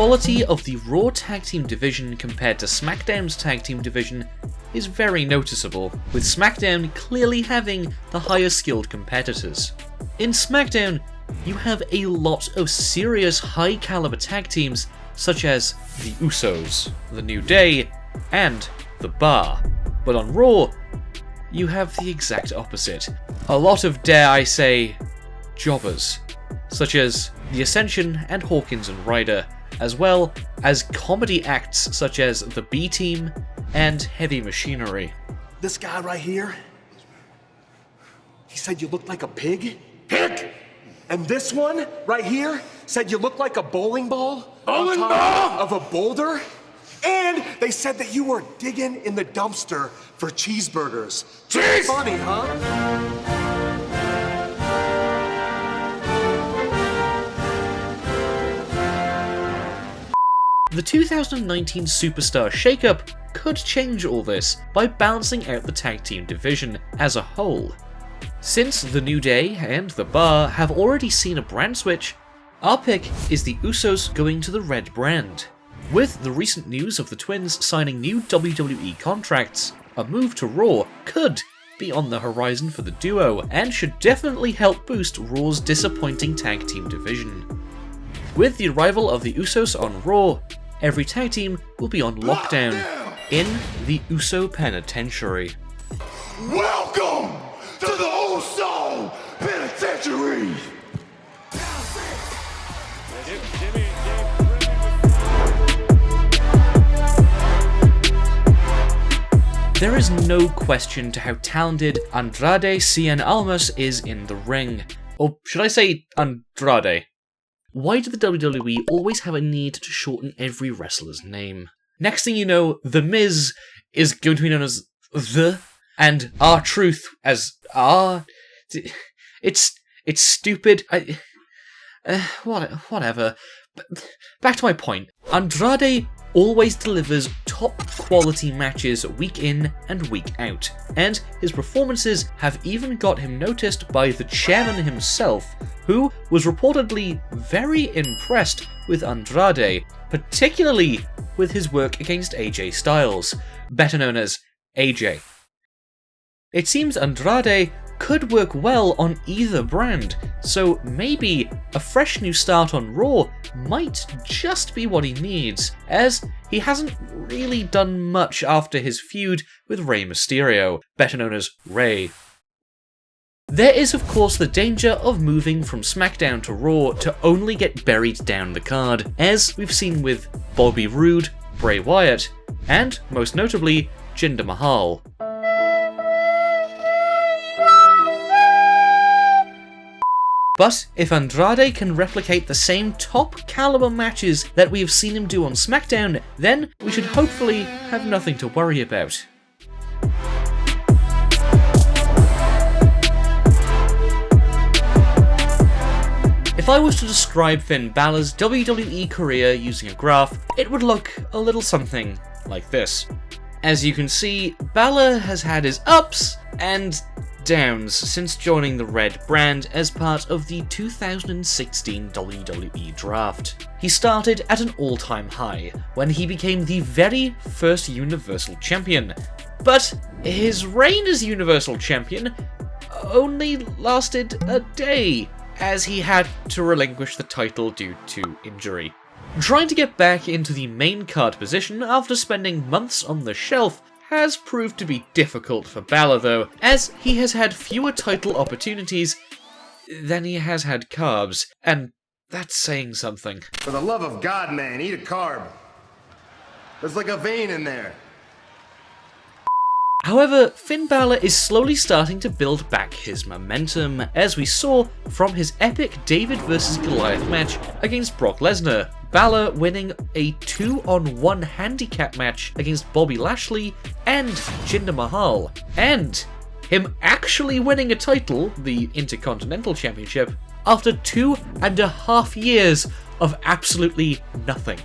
quality of the Raw Tag Team division compared to SmackDown's Tag Team division is very noticeable, with SmackDown clearly having the higher skilled competitors. In SmackDown, you have a lot of serious high caliber tag teams such as the Usos, the New Day, and the Bar. But on Raw, you have the exact opposite. A lot of, dare I say, jobbers, such as The Ascension and Hawkins and Ryder, as well as comedy acts such as the B-Team and Heavy Machinery. This guy right here, he said you looked like a pig? Pig! And this one right here said you looked like a bowling ball on top of a boulder? And they said that you were digging in the dumpster for cheeseburgers. Cheese! Funny, huh? The 2019 Superstar shakeup could change all this by balancing out the tag team division as a whole. Since the New Day and the Bar have already seen a brand switch, our pick is the Usos going to the Red brand. With the recent news of the twins signing new WWE contracts, a move to Raw could be on the horizon for the duo and should definitely help boost Raw's disappointing tag team division. With the arrival of the Usos on Raw, every tag team will be on lockdown in the Uso Penitentiary. Welcome to the Uso Penitentiary! There is no question to how talented Andrade Cien Almas is in the ring. Or should I say Andrade? Why do the WWE always have a need to shorten every wrestler's name? Next thing you know, The Miz is going to be known as The, and R-Truth as R. It's stupid. Whatever. But back to my point. Andrade always delivers top quality matches week in and week out, and his performances have even got him noticed by the chairman himself, who was reportedly very impressed with Andrade, particularly with his work against AJ Styles, better known as AJ. It seems Andrade could work well on either brand, so maybe a fresh new start on Raw might just be what he needs, as he hasn't really done much after his feud with Rey Mysterio, better known as Rey. There is of course the danger of moving from SmackDown to Raw to only get buried down the card, as we've seen with Bobby Roode, Bray Wyatt, and most notably, Jinder Mahal. But if Andrade can replicate the same top caliber matches that we have seen him do on SmackDown, then we should hopefully have nothing to worry about. If I was to describe Finn Balor's WWE career using a graph, it would look a little something like this. As you can see, Balor has had his ups and downs since joining the Red brand as part of the 2016 WWE Draft. He started at an all-time high when he became the very first Universal Champion, but his reign as Universal Champion only lasted a day, as he had to relinquish the title due to injury. Trying to get back into the main card position after spending months on the shelf has proved to be difficult for Balor though, as he has had fewer title opportunities than he has had carbs, and that's saying something. For the love of God, man, eat a carb. There's like a vein in there. However, Finn Balor is slowly starting to build back his momentum, as we saw from his epic David vs Goliath match against Brock Lesnar, Balor winning a 2-on-1 handicap match against Bobby Lashley and Jinder Mahal, and him actually winning a title, the Intercontinental Championship, after 2.5 years of absolutely nothing.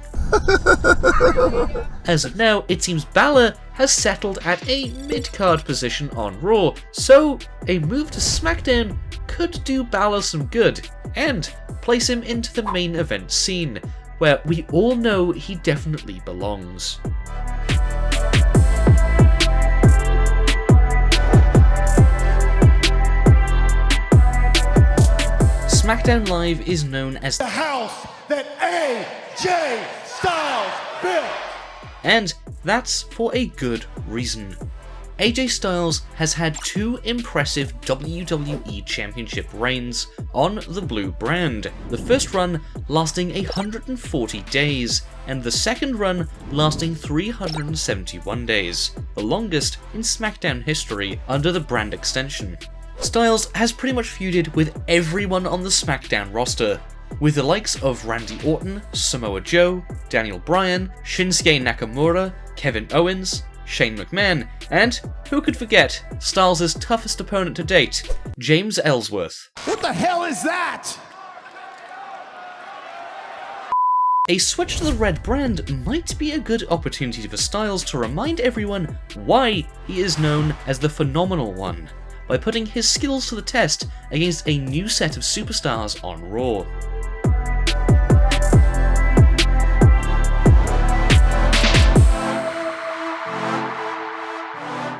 As of now, it seems Balor has settled at a mid-card position on Raw, so a move to SmackDown could do Balor some good, and place him into the main event scene, where we all know he definitely belongs. SmackDown Live is known as the house that AJ Styles built. And that's for a good reason. AJ Styles has had 2 impressive WWE Championship reigns on the blue brand, the first run lasting 140 days, and the second run lasting 371 days, the longest in SmackDown history under the brand extension. Styles has pretty much feuded with everyone on the SmackDown roster, with the likes of Randy Orton, Samoa Joe, Daniel Bryan, Shinsuke Nakamura, Kevin Owens, Shane McMahon, and, who could forget, Styles' toughest opponent to date, James Ellsworth. What the hell is that? A switch to the red brand might be a good opportunity for Styles to remind everyone why he is known as the Phenomenal One, by putting his skills to the test against a new set of superstars on Raw.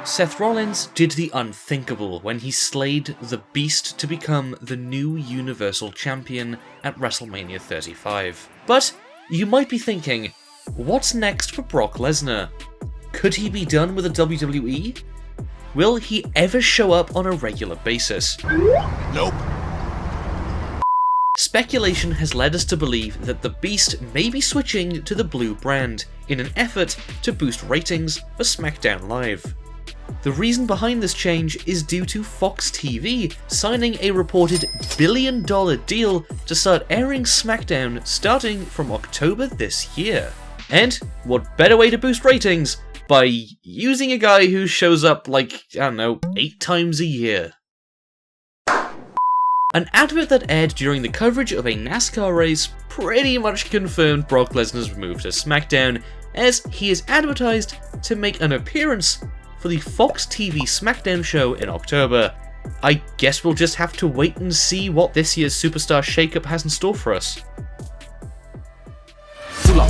Seth Rollins did the unthinkable when he slayed the Beast to become the new Universal Champion at WrestleMania 35. But you might be thinking, what's next for Brock Lesnar? Could he be done with the WWE? Will he ever show up on a regular basis? Nope. Speculation has led us to believe that the Beast may be switching to the blue brand in an effort to boost ratings for SmackDown Live. The reason behind this change is due to Fox TV signing a reported $1 billion deal to start airing SmackDown starting from October this year. And what better way to boost ratings by using a guy who shows up like, I don't know, 8 times a year. An advert that aired during the coverage of a NASCAR race pretty much confirmed Brock Lesnar's move to SmackDown, as he is advertised to make an appearance for the Fox TV SmackDown show in October. I guess we'll just have to wait and see what this year's Superstar shakeup has in store for us.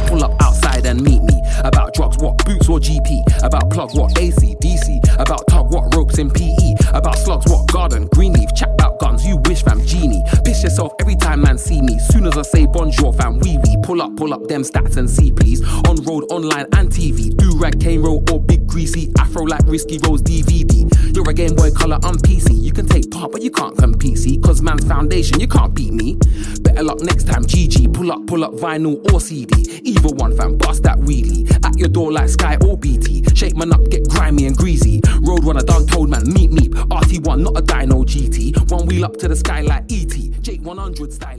Pull up outside and meet me. About drugs, what boots or GP? About plug, what AC, DC? About tug, what ropes in PE? About slugs, what garden, greenleaf? Chat about guns, you wish fam, genie. Piss yourself every time man see me. Soon as I say bonjour fam, wee wee. Pull up them stats and see please. On road, online and TV. Do-rag, cane roll or big greasy. Afro like Risky Rose DVD. You're a Game Boy Color, I'm PC. You can take part but you can't compete, see? Cause man's foundation, you can't beat me. Better luck next time, GG. Pull up vinyl or CD. Either one fam, bust that wheelie. At your door like Sky or BT. Shake man up, get grimy and greasy. Road runner done told man, meet. RT1, not a dyno GT. One wheel up to the sky like ET. Jake 100 style.